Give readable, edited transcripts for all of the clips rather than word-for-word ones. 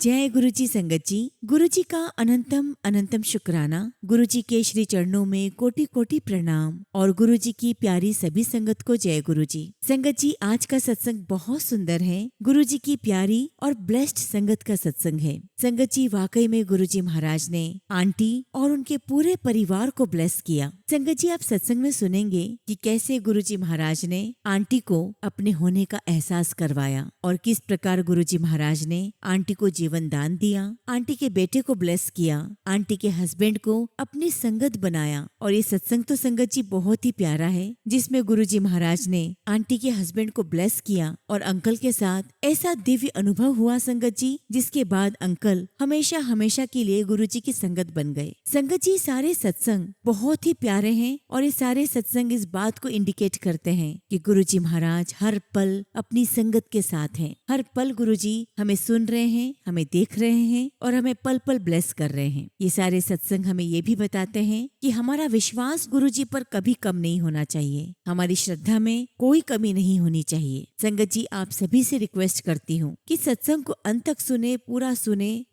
जय गुरु जी संगत जी। गुरु जी का अनंतम अनंतम शुक्राना। गुरु जी के श्री चरणों में कोटि कोटि प्रणाम और गुरु जी की प्यारी सभी संगत को जय गुरु जी। संगत जी, आज का सत्संग बहुत सुंदर है। गुरु जी की प्यारी और ब्लेस्ड संगत का सत्संग है। संगत जी, वाकई में गुरु जी महाराज ने आंटी और उनके पूरे परिवार को ब्लेस किया। संगत जी, आप सत्संग में सुनेंगे कि कैसे गुरु जी महाराज ने आंटी को अपने होने का एहसास करवाया और किस प्रकार गुरु जी महाराज ने आंटी को जीवन दान दिया, आंटी के बेटे को ब्लेस किया, आंटी के हस्बैंड को अपनी संगत बनाया। और ये सत्संग तो संगत जी बहुत ही प्यारा है, जिसमें गुरु जी महाराज ने आंटी के हस्बैंड को ब्लेस किया और अंकल के साथ ऐसा दिव्य अनुभव हुआ संगत जी, जिसके बाद अंकल हमेशा हमेशा के लिए गुरु जी की संगत बन गए। संगत जी, सारे सत्संग बहुत ही प्यारे हैं और ये सारे सत्संग इस बात को इंडिकेट करते हैं कि गुरु जी महाराज हर पल अपनी संगत के साथ हैं। हर पल गुरु जी हमें सुन रहे हैं, हमें देख रहे हैं और हमें पल पल ब्लेस कर रहे हैं। ये सारे सत्संग हमें ये भी बताते हैं कि हमारा विश्वास गुरु जी पर कभी कम नहीं होना चाहिए, हमारी श्रद्धा में कोई कमी नहीं होनी चाहिए। संगत जी, आप सभी से रिक्वेस्ट करती हूँ कि सत्संग को अंत तक सुने,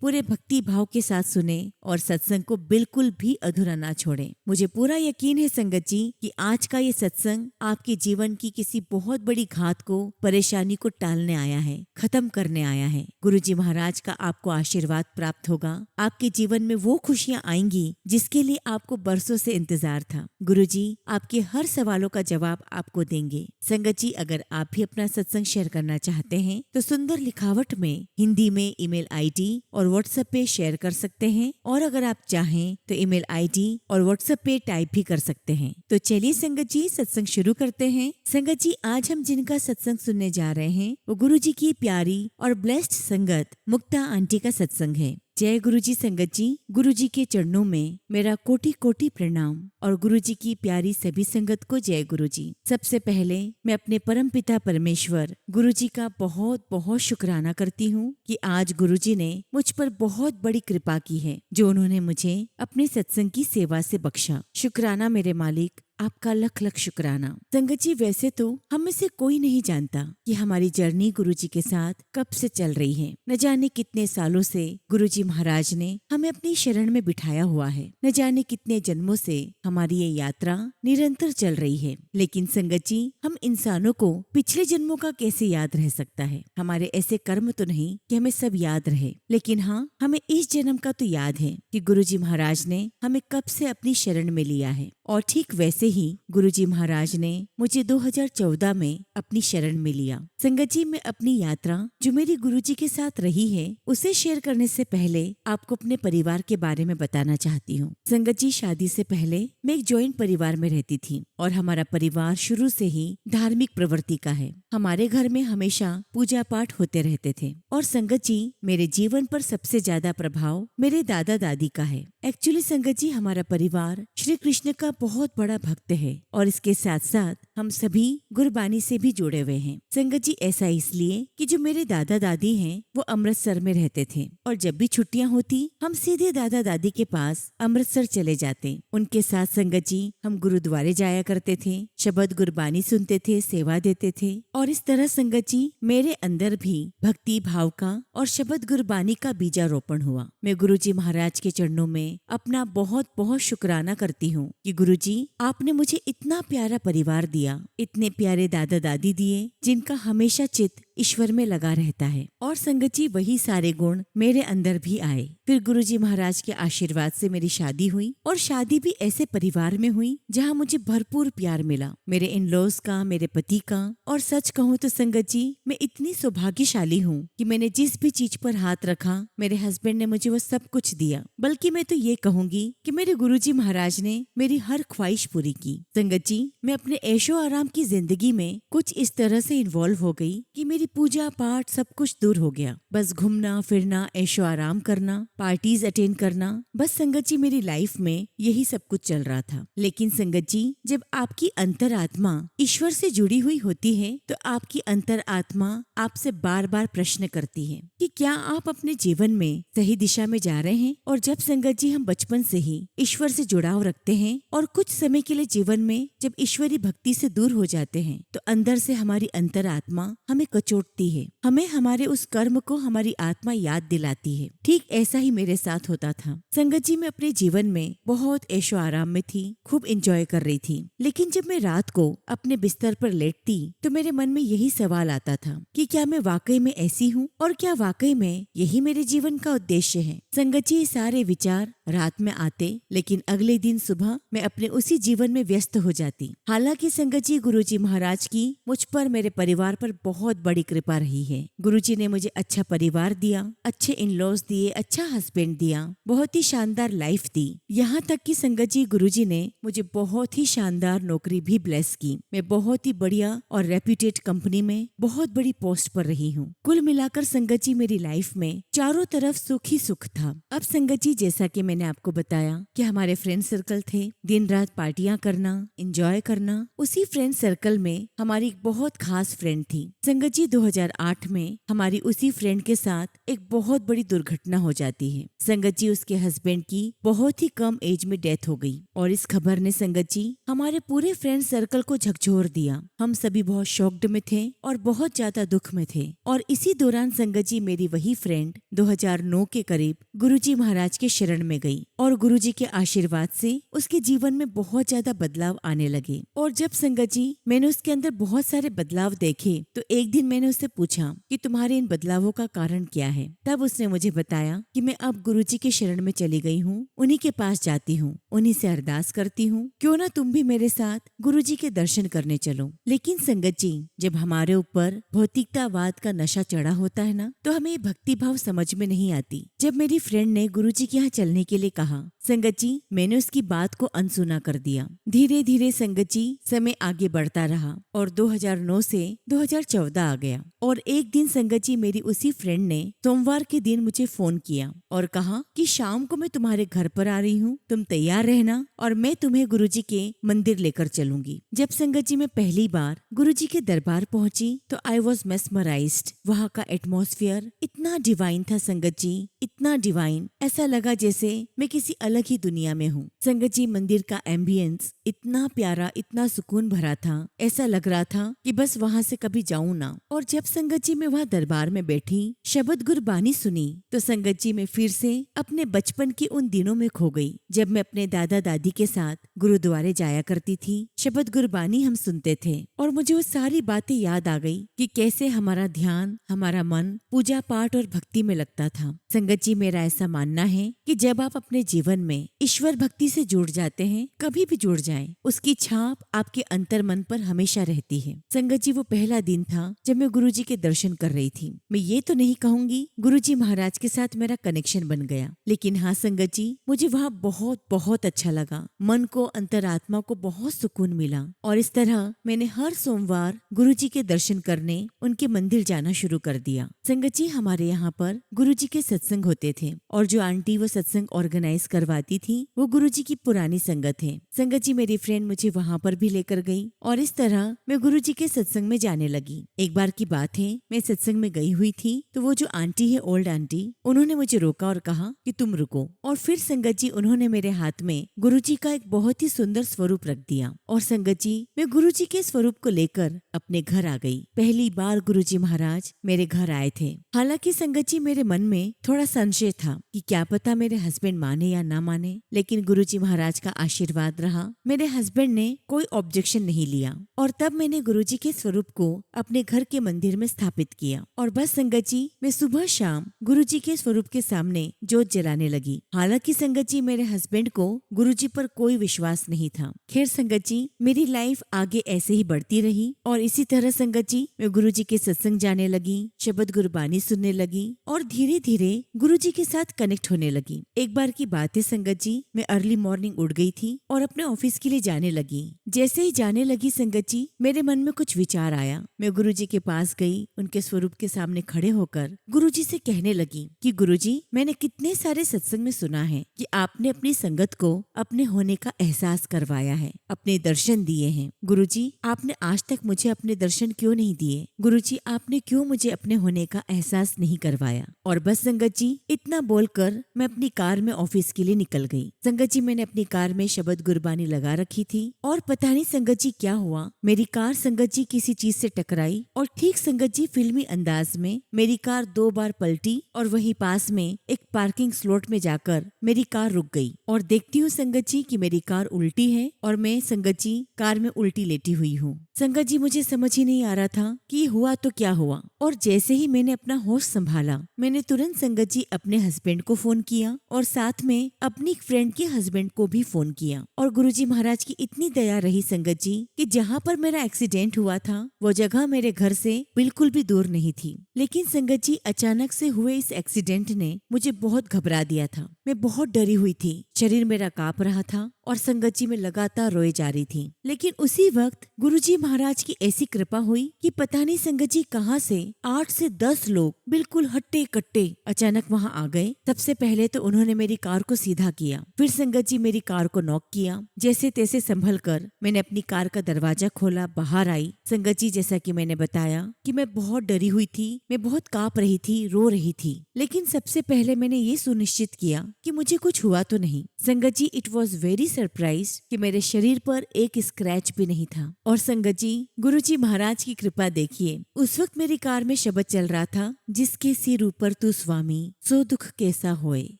पूरे भक्ति भाव के साथ सुने और सत्संग को बिल्कुल भी अधूरा ना छोड़े। मुझे पूरा यकीन है संगत जी कि आज का ये सत्संग आपके जीवन की किसी बहुत बड़ी घात को, परेशानी को टालने आया है, खत्म करने आया है। गुरु जी महाराज का आपको आशीर्वाद प्राप्त होगा। आपके जीवन में वो खुशियाँ आएंगी जिसके लिए आपको बरसों से इंतजार था। गुरु जी आपके हर सवालों का जवाब आपको देंगे। संगत जी, अगर आप भी अपना सत्संग शेयर करना चाहते हैं तो सुंदर लिखावट में हिंदी में ईमेल आईडी और व्हाट्सएप पे शेयर कर सकते हैं, और अगर आप चाहें तो ईमेल आईडी और व्हाट्सएप पे टाइप भी कर सकते हैं। तो चलिए संगत जी, सत्संग शुरू करते हैं। संगत जी, आज हम जिनका सत्संग सुनने जा रहे हैं वो गुरु जी की प्यारी और ब्लेस्ड संगत मुक्ता आंटी का सत्संग है। जय गुरु जी संगत जी। गुरु जी के चरणों में मेरा कोटि कोटि प्रणाम और गुरु जी की प्यारी सभी संगत को जय गुरु जी। सबसे पहले मैं अपने परम पिता परमेश्वर गुरु जी का बहुत बहुत शुक्राना करती हूँ कि आज गुरु जी ने मुझ पर बहुत बड़ी कृपा की है, जो उन्होंने मुझे अपने सत्संग की सेवा से बख्शा। शुक्राना मेरे मालिक, आपका लख लख शुक्राना। संगत जी, वैसे तो हम में से कोई नहीं जानता कि हमारी जर्नी गुरु जी के साथ कब से चल रही है। न जाने कितने सालों से गुरु जी महाराज ने हमें अपनी शरण में बिठाया हुआ है। न जाने कितने जन्मों से हमारी ये यात्रा निरंतर चल रही है। लेकिन संगत जी, हम इंसानों को पिछले जन्मों का कैसे याद रह सकता है। हमारे ऐसे कर्म तो नहीं कि हमें सब याद रहे, लेकिन हाँ, हमें इस जन्म का तो याद है कि गुरु जी महाराज ने हमें कब से अपनी शरण में लिया है। और ठीक वैसे ही गुरु जी महाराज ने मुझे 2014 में अपनी शरण में लिया। संगत जी, मैं अपनी यात्रा जो मेरी गुरु जी के साथ रही है उसे शेयर करने से पहले आपको अपने परिवार के बारे में बताना चाहती हूँ। संगत जी, शादी से पहले मैं एक जॉइंट परिवार में रहती थी और हमारा परिवार शुरू से ही धार्मिक प्रवृत्ति का है। हमारे घर में हमेशा पूजा पाठ होते रहते थे। और संगत जी, मेरे जीवन पर सबसे ज्यादा प्रभाव मेरे दादा दादी का है। एक्चुअली संगत जी, हमारा परिवार श्री कृष्ण का बहुत बड़ा भक्त है और इसके साथ साथ हम सभी गुरबानी से भी जुड़े हुए हैं। संगत जी, ऐसा इसलिए कि जो मेरे दादा दादी हैं वो अमृतसर में रहते थे और जब भी छुट्टियां होती हम सीधे दादा दादी के पास अमृतसर चले जाते। उनके साथ संगत जी हम गुरुद्वारे जाया करते थे, शब्द गुरबानी सुनते थे, सेवा देते थे। और इस तरह संगत जी मेरे अंदर भी भक्ति भाव का और शब्द गुरबानी का बीजारोपण हुआ। मैं गुरु जी महाराज के चरणों में अपना बहुत बहुत शुक्राना करती हूँ कि गुरु जी आपने मुझे इतना प्यारा परिवार दिया, इतने प्यारे दादा दादी दिए जिनका हमेशा चित्त ईश्वर में लगा रहता है। और संगत जी वही सारे गुण मेरे अंदर भी आए। फिर गुरु जी महाराज के आशीर्वाद से मेरी शादी हुई और शादी भी ऐसे परिवार में हुई जहाँ मुझे भरपूर प्यार मिला, मेरे इन लॉज का, मेरे पति का। और सच कहूँ तो संगत जी मैं इतनी सौभाग्यशाली हूँ कि मैंने जिस भी चीज पर हाथ रखा मेरे हस्बैंड ने मुझे वो सब कुछ दिया। बल्कि मैं तो ये कहूँगी कि मेरे गुरु जी महाराज ने मेरी हर ख्वाहिश पूरी की। संगत जी, मैं अपने ऐशो आराम की जिंदगी में कुछ इस तरह से इन्वॉल्व हो गई कि मेरी पूजा पाठ सब कुछ दूर हो गया। बस घूमना फिरना, ऐशो आराम करना, पार्टीज अटेंड करना, बस संगत जी मेरी लाइफ में यही सब कुछ चल रहा था। लेकिन संगत जी, जब आपकी अंतरात्मा ईश्वर से जुड़ी हुई होती है तो आपकी अंतरात्मा आपसे बार बार प्रश्न करती है कि क्या आप अपने जीवन में सही दिशा में जा रहे हैं। और जब संगत जी हम बचपन से ही ईश्वर से जुड़ाव रखते हैं और कुछ समय के लिए जीवन में जब ईश्वरी भक्ति से दूर हो जाते हैं तो अंदर से हमारी अंतरात्मा हमें कचोट झकझोरती है, हमें हमारे उस कर्म को हमारी आत्मा याद दिलाती है। ठीक ऐसा ही मेरे साथ होता था। संगत जी, मैं अपने जीवन में बहुत ऐशो आराम में थी, खूब एंजॉय कर रही थी। लेकिन जब मैं रात को अपने बिस्तर पर लेटती तो मेरे मन में यही सवाल आता था कि क्या मैं वाकई में ऐसी हूँ और क्या वाकई में यही मेरे जीवन का उद्देश्य है। संगत जी, ये सारे विचार रात में आते, लेकिन अगले दिन सुबह मैं अपने उसी जीवन में व्यस्त हो जाती। हालांकि संगत जी, गुरुजी महाराज की मुझ पर, मेरे परिवार पर बहुत बड़ी कृपा रही है। गुरुजी ने मुझे अच्छा परिवार दिया, अच्छे इन लॉज दिए, अच्छा हस्बैंड दिया, बहुत ही शानदार लाइफ दी। यहाँ तक कि संगत जी, गुरुजी ने मुझे बहुत ही शानदार नौकरी भी ब्लेस की। मैं बहुत ही बढ़िया और रेप्यूटेड कंपनी में बहुत बड़ी पोस्ट पर रही हूँ। कुल मिलाकर संगत जी, मेरी लाइफ में चारों तरफ सुख ही सुख था। अब संगत जी, जैसा कि मैंने आपको बताया कि हमारे फ्रेंड सर्कल थे, दिन रात पार्टियां करना, एंजॉय करना। उसी फ्रेंड सर्कल में हमारी एक बहुत खास फ्रेंड थी। संगत जी, 2008 में हमारी उसी फ्रेंड के साथ एक बहुत बड़ी दुर्घटना हो जाती है। संगत जी, उसके हस्बैंड की बहुत ही कम एज में डेथ हो गई और इस खबर ने संगत जी हमारे पूरे फ्रेंड सर्कल को झकझोर दिया। हम सभी बहुत शॉक्ड में थे और बहुत ज्यादा दुख में थे। और इसी दौरान संगत जी, मेरी वही फ्रेंड 2009 के करीब गुरुजी महाराज के शरण में गई और गुरुजी के आशीर्वाद से उसके जीवन में बहुत ज्यादा बदलाव आने लगे। और जब संगत जी, मैंने उसके अंदर बहुत सारे बदलाव देखे तो एक दिन मैंने उससे पूछा कि तुम्हारे इन बदलावों का कारण क्या है। तब उसने मुझे बताया कि मैं अब गुरुजी के शरण में चली गई हूँ, उन्हीं के पास जाती हूँ, उन्हीं से अरदास करती हूँ, क्यों ना तुम भी मेरे साथ गुरुजी के दर्शन करने चलो। लेकिन संगत जी, जब हमारे ऊपर भौतिकतावाद का नशा चढ़ा होता है ना, तो हमें भक्ति भाव समझ में नहीं आती। जब मेरी फ्रेंड ने गुरुजी के यहाँ चलने के लिए कहा, संगत जी, मैंने उसकी बात को अनसुना कर दिया। धीरे धीरे संगत जी, समय आगे बढ़ता रहा और 2009 से 2014 आ गया। और एक दिन संगत जी, मेरी उसी फ्रेंड ने सोमवार के दिन मुझे फोन किया और कहा कि शाम को मैं तुम्हारे घर पर आ रही हूँ, तुम तैयार रहना और मैं तुम्हें गुरुजी के मंदिर लेकर चलूंगी। जब संगत जी, मैं पहली बार गुरुजी के दरबार पहुंची तो आई वॉज मेस्मराइज्ड। वहाँ का एटमॉस्फेयर इतना डिवाइन था संगत जी, इतना डिवाइन, ऐसा लगा जैसे मैं किसी अलग ही दुनिया में हूँ। संगत जी, मंदिर का एम्बियंस इतना प्यारा, इतना सुकून भरा था, ऐसा लग रहा था कि बस वहाँ से कभी जाऊं ना। और जब संगत जी, मैं वहाँ दरबार में बैठी, शब्द गुरबानी सुनी तो संगत जी, मैं फिर से अपने बचपन के उन दिनों में खो गई जब मैं अपने दादा दादी के साथ गुरुद्वारे जाया करती थी। शब्द गुरबानी हम सुनते थे और मुझे वो सारी बातें याद आ गई कि कैसे हमारा ध्यान, हमारा मन पूजा पाठ और भक्ति में लगता था। संगत जी, मेरा ऐसा मानना है कि जब आप अपने जीवन में ईश्वर भक्ति से जुड़ जाते हैं, कभी भी जुड़ जाएं, उसकी छाप आपके अंतर मन पर हमेशा रहती है। संगत जी, वो पहला दिन था जब मैं गुरुजी के दर्शन कर रही थी। मैं ये तो नहीं कहूंगी गुरुजी महाराज के साथ मेरा कनेक्शन बन गया, लेकिन हाँ संगत जी, मुझे वहाँ बहुत बहुत अच्छा लगा। मन को, अंतरात्मा को बहुत सुकून मिला और इस तरह मैंने हर सोमवार गुरुजी के दर्शन करने, उनके मंदिर जाना शुरू कर दिया। संगत जी, हमारे यहाँ पर गुरुजी के सत्संग होते थे और जो आंटी वो सत्संग ऑर्गेनाइज करवाती थी वो गुरुजी की पुरानी संगत है। संगत जी, मेरी फ्रेंड मुझे वहाँ पर भी लेकर गई और इस तरह मैं गुरुजी के सत्संग में जाने लगी। एक बार की बात है, मैं सत्संग में गई हुई थी तो वो जो आंटी है, ओल्ड आंटी, उन्होंने मुझे रोका और कहा कि तुम रुको। और फिर संगत जी, उन्होंने मेरे हाथ में गुरुजी का एक बहुत ही सुंदर स्वरूप रख दिया और संगत जी, मैं गुरुजी के स्वरूप को लेकर अपने घर आ गई। पहली बार गुरुजी महाराज मेरे घर आए थे। हालांकि संगत जी, मेरे मन में थोड़ा संशय था कि क्या पता मेरे हस्बैंड माने या ना माने, लेकिन गुरुजी महाराज का आशीर्वाद रहा। मेरे हस्बैंड ने कोई ऑब्जेक्शन नहीं लिया और तब मैंने गुरुजी के स्वरूप को अपने घर के मंदिर में स्थापित किया और बस संगत जी, मैं सुबह शाम गुरुजी के स्वरूप के सामने जोत जलाने लगी। हालांकि संगत जी, मेरे हस्बैंड को गुरुजी पर कोई विश्वास नहीं था। खैर संगत जी, मेरी लाइफ आगे ऐसे ही बढ़ती रही और इसी तरह संगत जी, मैं गुरुजी के सत्संग जाने लगी, शब्द गुरबानी सुनने लगी और धीरे धीरे गुरुजी के साथ कनेक्ट होने लगी। एक बार की बात है संगत जी, मैं अर्ली मॉर्निंग उठ गई थी और अपने ऑफिस के लिए जाने लगी। जैसे ही जाने लगी संगत जी, मेरे मन में कुछ विचार आया। मैं गुरुजी के पास गई, उनके स्वरूप के सामने खड़े होकर गुरुजी से कहने लगी कि गुरुजी, मैंने कितने सारे सत्संग में सुना है कि आपने अपनी संगत को अपने होने का एहसास करवाया है, अपने दर्शन दिए हैं। गुरुजी, आपने आज तक मुझे अपने दर्शन क्यों नहीं दिए? गुरुजी, आपने क्यों मुझे अपने होने का एहसास नहीं करवाया? और बस संगत जी, इतना बोलकर मैं अपनी कार में ऑफिस के लिए निकल गई। संगत जी मैंने अपनी कार में शबद गुरबानी लगा रखी थी और पता नहीं संगत जी क्या हुआ, मेरी कार संगत जी किसी चीज से टकराई और ठीक संगत जी फिल्मी अंदाज में मेरी कार 2 बार पलटी और वहीं पास में एक पार्किंग स्लॉट में जाकर मेरी कार रुक गई। और देखती हूँ संगत जी कि मेरी कार उल्टी है और मैं संगत जी कार में उल्टी लेटी हुई हूँ। संगत जी मुझे समझ ही नहीं आ रहा था कि हुआ तो क्या हुआ। और जैसे ही मैंने अपना होश संभाला, मैंने तुरंत संगत जी अपने हस्बैंड को फोन किया और साथ में अपनी फ्रेंड के हस्बैंड को भी फोन किया। और गुरुजी महाराज की इतनी दया रही संगत जी कि जहाँ पर मेरा एक्सीडेंट हुआ था वो जगह मेरे घर से बिल्कुल भी दूर नहीं थी। लेकिन संगत जी अचानक से हुए इस एक्सीडेंट ने मुझे बहुत घबरा दिया था। मैं बहुत डरी हुई थी, शरीर मेरा कांप रहा था और संगत जी में लगातार रोए जा रही थी। लेकिन उसी वक्त गुरुजी महाराज की ऐसी कृपा हुई कि पता नहीं संगत जी कहाँ से 8 से 10 लोग बिल्कुल हट्टे कट्टे अचानक वहाँ आ गए। सबसे पहले तो उन्होंने मेरी कार को सीधा किया, फिर संगत जी मेरी कार को नॉक किया। जैसे तैसे संभल कर मैंने अपनी कार का दरवाजा खोला, बाहर आई। संगत जी जैसा कि मैंने बताया कि मैं बहुत डरी हुई थी, मैं बहुत कांप रही थी, रो रही थी। लेकिन सबसे पहले मैंने ये सुनिश्चित किया कि मुझे कुछ हुआ तो नहीं। संगत जी इट वॉज वेरी सरप्राइज कि मेरे शरीर पर एक स्क्रैच भी नहीं था। और संगत जी गुरुजी महाराज की कृपा देखिए, उस वक्त मेरी कार में शब्द चल रहा था, जिसके सिर ऊपर तू स्वामी सो दुख कैसा होए।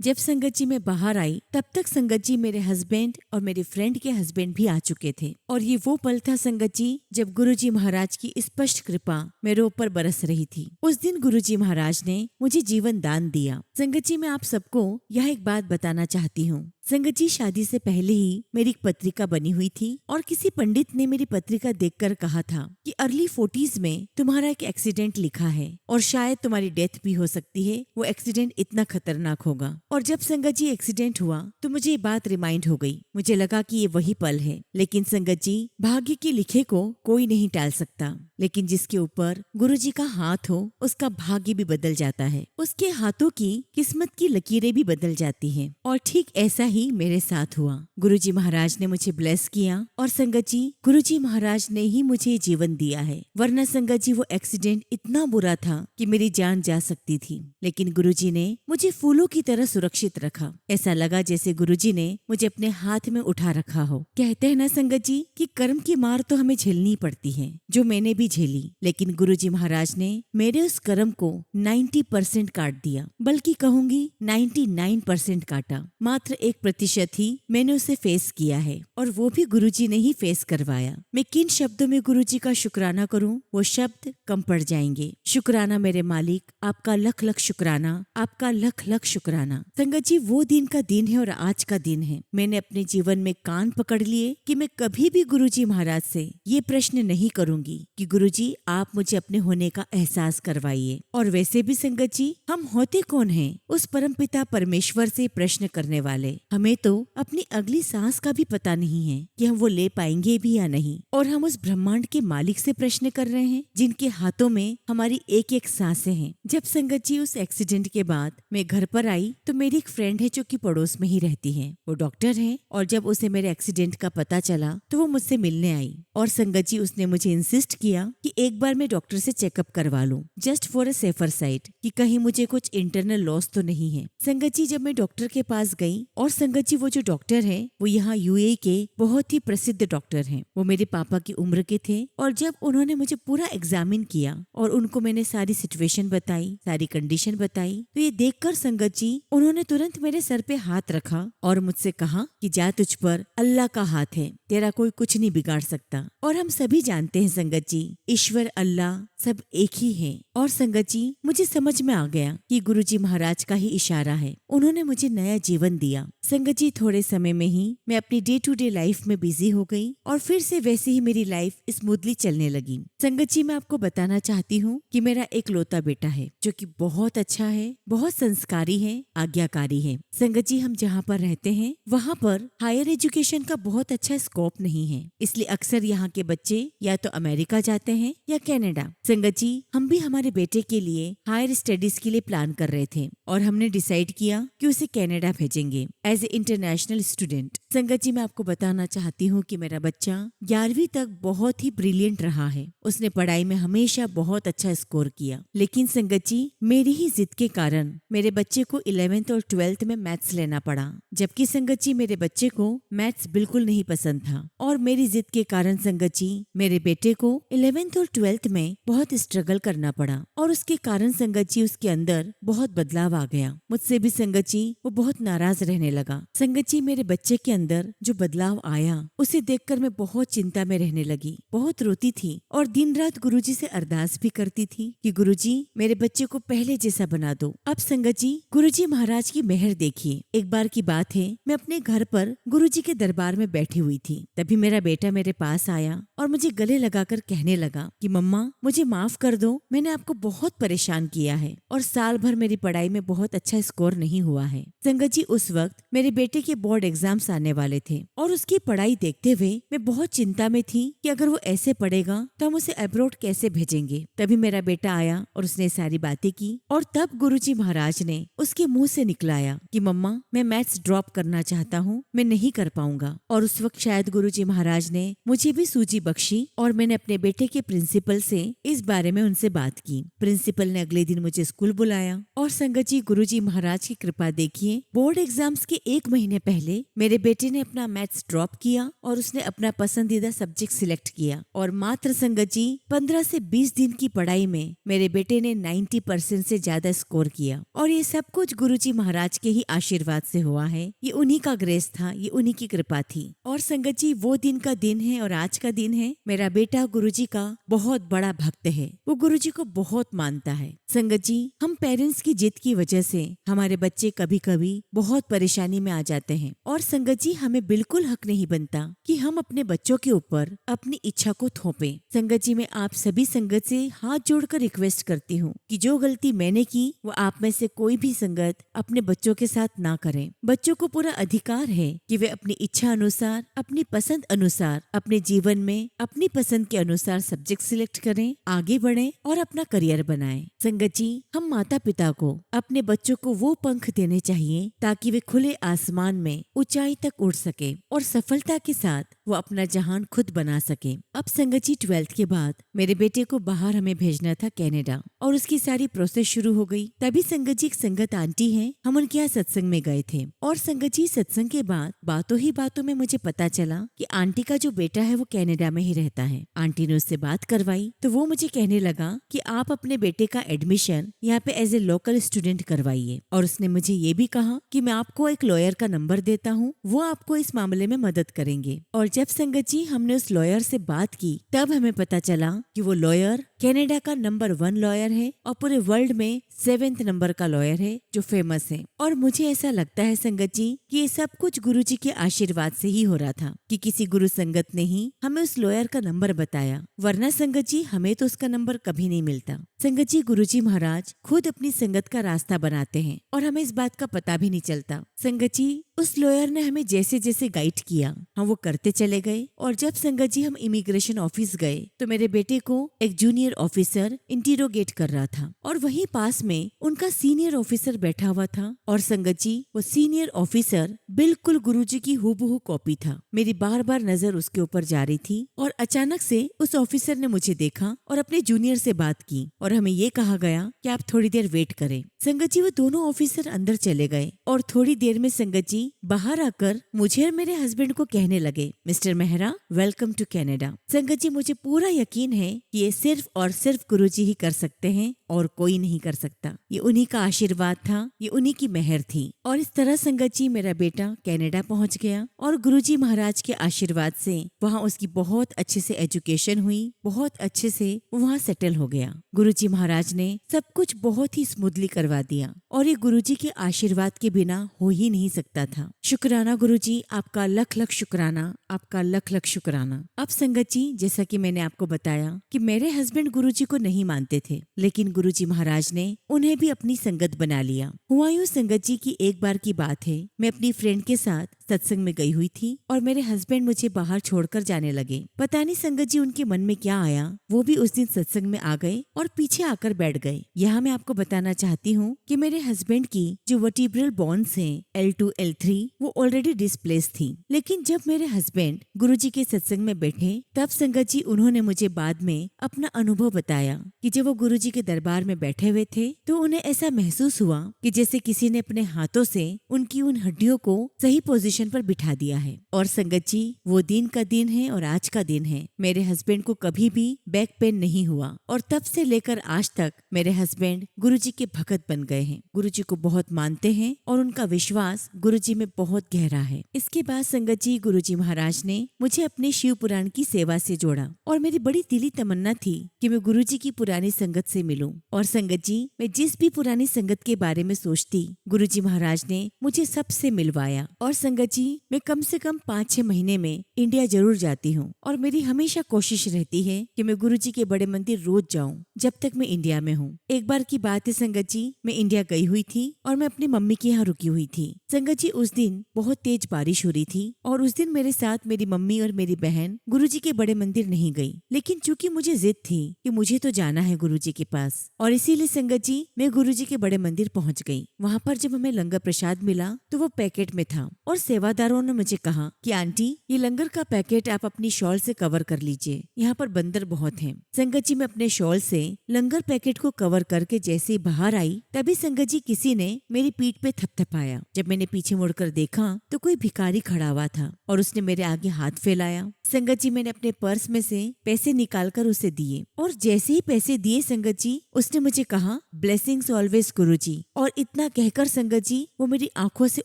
जब संगत जी मैं बाहर आई तब तक संगत जी मेरे हस्बैंड और मेरे फ्रेंड के हस्बैंड भी आ चुके थे। और ये वो पल था संगत जी जब गुरुजी महाराज की स्पष्ट कृपा मेरे ऊपर बरस रही थी। उस दिन गुरुजी महाराज ने मुझे जीवन दान दिया। संगत जी मैं आप सबको यह एक बात बताना चाहती हूँ। संगत जी शादी से पहले ही मेरी एक पत्रिका बनी हुई थी और किसी पंडित ने मेरी पत्रिका देखकर कहा था कि अर्ली 40s में तुम्हारा एक एक्सीडेंट लिखा है और शायद तुम्हारी डेथ भी हो सकती है, वो एक्सीडेंट इतना खतरनाक होगा। और जब संगत जी एक्सीडेंट हुआ तो मुझे ये बात रिमाइंड हो गई, मुझे लगा कि ये वही पल है। लेकिन संगत जी भाग्य के लिखे को कोई नहीं टाल सकता, लेकिन जिसके ऊपर गुरुजी का हाथ हो उसका भाग्य भी बदल जाता है, उसके हाथों की किस्मत की लकीरें भी बदल जाती हैं। और ठीक ऐसा ही मेरे साथ हुआ। गुरुजी महाराज ने मुझे ब्लेस किया और संगत जी गुरुजी महाराज ने ही मुझे जीवन दिया है। वरना संगत जी वो एक्सीडेंट इतना बुरा था कि मेरी जान जा सकती थी, लेकिन गुरुजी ने मुझे फूलों की तरह सुरक्षित रखा। ऐसा लगा जैसे गुरुजी ने मुझे अपने हाथ में उठा रखा हो। कहते हैं ना संगत जी कि कर्म की मार तो हमें झेलनी पड़ती है, जो मैंने भी झेली। लेकिन गुरुजी महाराज ने मेरे उस कर्म को 90% काट दिया, बल्कि कहूंगी 99% काटा। मात्र 1% ही मैंने उसे फेस किया है और वो भी गुरुजी ने ही फेस करवाया। मैं किन शब्दों में गुरुजी का शुक्राना करूं, वो शब्द कम पड़ जाएंगे। शुक्राना मेरे मालिक, आपका लख लख शुक्राना, आपका लख लख शुक्राना। संगत जी वो दिन का दिन है और आज का दिन है। मैंने अपने जीवन में कान पकड़ लिए कि मैं कभी भी गुरुजी महाराज से ये प्रश्न नहीं करूंगी कि गुरुजी आप मुझे अपने होने का एहसास करवाइए। और वैसे भी संगत जी हम होते कौन हैं? उस परमपिता परमेश्वर से प्रश्न करने वाले। हमें तो अपनी अगली सांस का भी पता नहीं है कि हम वो ले पाएंगे भी या नहीं। और हम उस ब्रह्मांड के मालिक से प्रश्न कर रहे हैं जिनके हाथों में हमारी एक एक सांसें हैं। जब संगत जी उस एक्सीडेंट के बाद मैं घर पर आई तो मेरी एक फ्रेंड है जो कि पड़ोस में ही रहती है, वो डॉक्टर है। और जब उसे मेरे एक्सीडेंट का पता चला तो वो मुझसे मिलने आई। और संगत जी उसने मुझे इंसिस्ट किया कि एक बार मैं डॉक्टर से चेकअप करवा लूं, just for a safer side, कि कहीं मुझे कुछ इंटरनल लॉस तो नहीं है। संगत जी जब मैं डॉक्टर के पास गई, और संगत जी वो जो डॉक्टर है वो यहाँ यूएई के बहुत ही प्रसिद्ध डॉक्टर हैं। वो मेरे पापा की उम्र के थे। और जब उन्होंने मुझे पूरा एग्जामिन किया और उनको मैंने सारी सिचुएशन बताई, सारी कंडीशन बताई, तो ये देखकर संगत जी उन्होंने तुरंत मेरे सर पे हाथ रखा और मुझसे कहा कि जा, तुझ पर अल्लाह का हाथ है, तेरा कोई कुछ नहीं बिगाड़ सकता। और हम सभी जानते हैं संगत जी, ईश्वर अल्लाह सब एक ही है। और संगत जी मुझे समझ में आ गया कि गुरुजी महाराज का ही इशारा है, उन्होंने मुझे नया जीवन दिया। संगत जी थोड़े समय में ही मैं अपनी डे टू डे लाइफ में बिजी हो गई और फिर से वैसे ही मेरी लाइफ स्मूथली चलने लगी। संगत जी मैं आपको बताना चाहती हूँ कि मेरा एक लौता बेटा है जो कि बहुत अच्छा है, बहुत संस्कारी है, आज्ञाकारी है। संगत जी हम जहाँ पर रहते हैं वहाँ पर हायर एजुकेशन का बहुत अच्छा स्कोप नहीं है, इसलिए अक्सर यहाँ के बच्चे या तो अमेरिका जाते हैं या कनाडा। संगत जी हम भी हमारे बेटे के लिए हायर स्टडीज के लिए प्लान कर रहे थे और हमने डिसाइड किया कि उसे कनाडा भेजेंगे एज ए इंटरनेशनल स्टूडेंट। संगत जी, मैं आपको बताना चाहती हूँ कि मेरा बच्चा 11वीं तक बहुत ही ब्रिलियंट रहा है। उसने पढ़ाई में हमेशा बहुत अच्छा स्कोर किया, लेकिन संगत जी, मेरी ही जिद के कारण मेरे बच्चे को 11th और 12th में मैथ्स लेना पड़ा। जबकि संगत जी, मेरे बच्चे को मैथ्स बिल्कुल नहीं पसंद था और मेरी जिद के कारण संगत जी, मेरे बेटे को 11th और 12th में बहुत स्ट्रगल करना पड़ा और उसके कारण संगत जी, उसके अंदर बहुत बदलाव आ गया। मुझसे भी संगत जी, वो बहुत नाराज रहने लगा। संगत जी, मेरे बच्चे के अंदर जो बदलाव आया उसे देखकर मैं बहुत चिंता में रहने लगी, बहुत रोती थी और दिन रात गुरुजी से अरदास भी करती थी कि गुरुजी, मेरे बच्चे को पहले जैसा बना दो। अब संगत जी, गुरुजी महाराज की मेहर देखिए। एक बार की बात है, मैं अपने घर पर गुरुजी के दरबार में बैठी हुई थी। तभी मेरा बेटा मेरे पास आया और मुझे गले लगाकर कहने लगा कि मम्मा, मुझे माफ कर दो, मैंने आपको बहुत परेशान किया है और साल भर मेरी पढ़ाई में बहुत अच्छा स्कोर नहीं हुआ है। संगत जी, उस वक्त मेरे बेटे के बोर्ड एग्जाम्स आने वाले थे और उसकी पढ़ाई देखते हुए मैं बहुत चिंता में थी कि अगर वो ऐसे पढ़ेगा तो हम उसे अब्रॉड कैसे भेजेंगे। तभी मेरा बेटा आया और उसने सारी बातें की और तब गुरुजी महाराज ने उसके मुंह से निकलाया कि मम्मा, मैं मैथ्स ड्रॉप करना चाहता हूँ, मैं नहीं कर पाऊंगा। और उस वक्त शायद गुरुजी महाराज ने मुझे भी सूझी बख्शी और मैंने अपने बेटे के प्रिंसिपल से इस बारे में उनसे बात की। प्रिंसिपल ने अगले दिन मुझे स्कूल बुलाया और संगत जी, गुरुजी महाराज की कृपा देखिए, बोर्ड एग्जाम्स के 1 महीने पहले मेरे बेटे ने अपना मैथ्स ड्रॉप किया और उसने अपना पसंदीदा सब्जेक्ट सिलेक्ट किया और मात्र संगत जी 15 से 20 दिन की पढ़ाई में मेरे बेटे ने 90% से ज्यादा स्कोर किया। और ये सब कुछ गुरुजी महाराज के ही आशीर्वाद से हुआ है। ये उन्हीं का ग्रेस था, ये उन्हीं की कृपा थी। और संगत जी, वो दिन का दिन है और आज का दिन है। मेरा बेटा गुरुजी का बहुत बड़ा भक्त है, वो गुरुजी को बहुत मानता है। संगत जी, हम पेरेंट्स की जिद की वजह से हमारे बच्चे कभी कभी बहुत परेशानी में आ जाते हैं और संगत जी, हमें बिल्कुल हक नहीं बनता कि हम अपने बच्चों के ऊपर अपनी इच्छा को थोपें। संगत जी, मैं आप सभी संगत से हाथ जोड़कर रिक्वेस्ट करती हूँ कि जो गलती मैंने की वो आप में से कोई भी संगत अपने बच्चों के साथ ना करें। बच्चों को पूरा अधिकार है कि वे अपनी इच्छा अनुसार, अपनी पसंद अनुसार, अपने जीवन में अपनी पसंद के अनुसार सब्जेक्ट सिलेक्ट करें, आगे बढ़ें और अपना करियर बनाएं। संगत जी, हम माता पिता को अपने बच्चों को वो पंख देने चाहिए ताकि वे खुले आसमान में ऊंचाई तक उड़ सके और सफलता के साथ वो अपना जहान खुद बना सके। अब संगत जी, 12th के बाद मेरे बेटे को बाहर हमें भेजना था, कनाडा, और उसकी सारी प्रोसेस शुरू हो गई। तभी संगत जी, एक संगत आंटी है, हम उनके यहाँ सत्संग में गए थे और संगत जी, सत्संग के बाद बातों ही बातों में मुझे पता चला कि आंटी का जो बेटा है वो कनाडा में ही रहता है। आंटी ने उससे बात करवाई तो वो मुझे कहने लगा कि आप अपने बेटे का एडमिशन यहाँ पे एज ए लोकल स्टूडेंट करवाइए। और उसने मुझे ये भी कहा कि मैं आपको एक लॉयर का नंबर देता हूँ, वो आपको इस मामले में मदद करेंगे। और जब संगत जी, हमने उस लॉयर से बात की तब हमें पता चला कि वो लॉयर कनाडा का नंबर 1 लॉयर है और पूरे वर्ल्ड में 7th नंबर का लॉयर है जो फेमस है। और मुझे ऐसा लगता है संगत जी कि ये सब कुछ गुरुजी के आशीर्वाद से ही हो रहा था कि किसी गुरु संगत ने ही हमें उस लॉयर का नंबर बताया, वरना संगत जी हमें तो उसका नंबर कभी नहीं मिलता। संगत जी, गुरुजी महाराज खुद अपनी संगत का रास्ता बनाते हैं और हमें इस बात का पता भी नहीं चलता। संगत जी, उस लॉयर ने हमें जैसे जैसे गाइड किया हम वो करते चले गए। और जब संगत जी हम इमिग्रेशन ऑफिस गए तो मेरे बेटे को एक जूनियर ऑफिसर इंटीरोगेट कर रहा था और वहीं पास में उनका सीनियर ऑफिसर बैठा हुआ था। और संगत जी, वो सीनियर ऑफिसर बिल्कुल गुरुजी की हूबहू कॉपी था। मेरी बार बार नजर उसके ऊपर जा रही थी और अचानक से उस ऑफिसर ने मुझे देखा और अपने जूनियर से बात की और हमें ये कहा गया कि आप थोड़ी देर वेट करें। संगत जी, वो दोनों ऑफिसर अंदर चले गए और थोड़ी देर में संगत जी बाहर आकर मुझे और मेरे हस्बैंड को कहने लगे, mister Mehra, welcome to Canada. संगत जी, मुझे पूरा यकीन है कि ये सिर्फ और सिर्फ गुरुजी ही कर सकते हैं और कोई नहीं कर सकता। ये उन्हीं का आशीर्वाद था, ये उन्हीं की मेहर थी। और इस तरह संगत जी, मेरा बेटा कनाडा पहुंच गया और गुरुजी महाराज के आशीर्वाद से वहाँ उसकी बहुत अच्छे से एजुकेशन हुई, बहुत अच्छे से वहाँ सेटल हो गया। गुरुजी महाराज ने सब कुछ बहुत ही स्मूथली करवा दिया और ये गुरुजी के आशीर्वाद के बिना हो ही नहीं सकता था। शुक्राना गुरुजी, आपका लख लख शुक्राना, आपका लख लख शुक्राना। अब संगत जी, जैसा कि मैंने आपको बताया कि मेरे हस्बैंड गुरुजी को नहीं मानते थे, लेकिन गुरुजी महाराज ने उन्हें भी अपनी संगत बना लिया। हुआ यूं संगत जी की एक बार की बात है, मैं अपनी फ्रेंड के साथ सत्संग में गई हुई थी और मेरे हस्बैंड मुझे बाहर छोड़कर जाने लगे। पता नहीं संगत जी उनके मन में क्या आया, वो भी उस दिन सत्संग में आ गए और पीछे आकर बैठ गए। यहाँ मैं आपको बताना चाहती हूँ कि मेरे हस्बैंड की जो वर्टिब्रल बोन्स हैं L2 L3 वो ऑलरेडी डिस्प्लेस थी। लेकिन जब मेरे हस्बैंड गुरुजी के सत्संग में बैठे तब संगत जी उन्होंने मुझे बाद में अपना अनुभव बताया कि जब वो गुरुजी के दरबार में बैठे हुए थे तो उन्हें ऐसा महसूस हुआ कि जैसे किसी ने अपने हाथों से उनकी उन हड्डियों को सही पोजीशन पर बिठा दिया है। और संगत जी वो दिन का दिन है और आज का दिन है। मेरे हस्बैंड को कभी भी बैक पेन नहीं हुआ और तब से लेकर आज तक मेरे हस्बैंड गुरुजी के भक्त बन गए हैं। गुरुजी को बहुत मानते हैं और उनका विश्वास गुरुजी में बहुत गहरा है। इसके बाद संगत जी गुरुजी महाराज ने मुझे अपने शिव पुराण की सेवा से जोड़ा और मेरी बड़ी दिली तमन्ना थी कि मैं गुरुजी की पुरानी संगत से मिलूं। और संगत जी मैं जिस भी पुरानी संगत के बारे में सोचती गुरुजी महाराज ने मुझे सबसे मिलवाया। और संगत जी मैं कम से कम 5-6 महीने में इंडिया जरूर जाती हूँ और मेरी हमेशा कोशिश रहती है कि मैं गुरुजी के बड़े मंदिर रोज जाऊं जब तक मैं इंडिया में हूँ। एक बार की बात है संगत जी, मैं इंडिया गई हुई थी और मैं अपनी मम्मी के यहाँ रुकी हुई थी। संगत जी उस दिन बहुत तेज बारिश हो रही थी और उस दिन मेरे साथ मेरी मम्मी और मेरी बहन गुरुजी के बड़े मंदिर नहीं गई। लेकिन चूंकि मुझे जिद थी कि मुझे तो जाना है गुरुजी के पास और इसीलिए संगत जी मैं गुरुजी के बड़े मंदिर पहुंच गई। वहाँ पर जब हमें लंगर प्रसाद मिला तो वो पैकेट में था और सेवादारों ने मुझे कहा कि आंटी ये लंगर का पैकेट आप अपनी शॉल से कवर कर लीजिए, यहाँ पर बंदर बहुत हैं। संगत जी मैं अपने शॉल से लंगर पैकेट को कवर करके जैसे ही बाहर आई तभी संगत जी किसी ने मेरी पीठ पे थपथपाया। जब मैंने पीछे मुड़कर देखा तो कोई भिखारी खड़ा हुआ था और उसने मेरे आगे हाथ फैलाया। संगत जी मैंने अपने पर्स में से पैसे निकालकर उसे दिए और जैसे ही पैसे दिए संगत जी उसने मुझे कहा ब्लेसिंग्स ऑलवेज गुरुजी, और इतना कहकर संगत जी वो मेरी आंखों से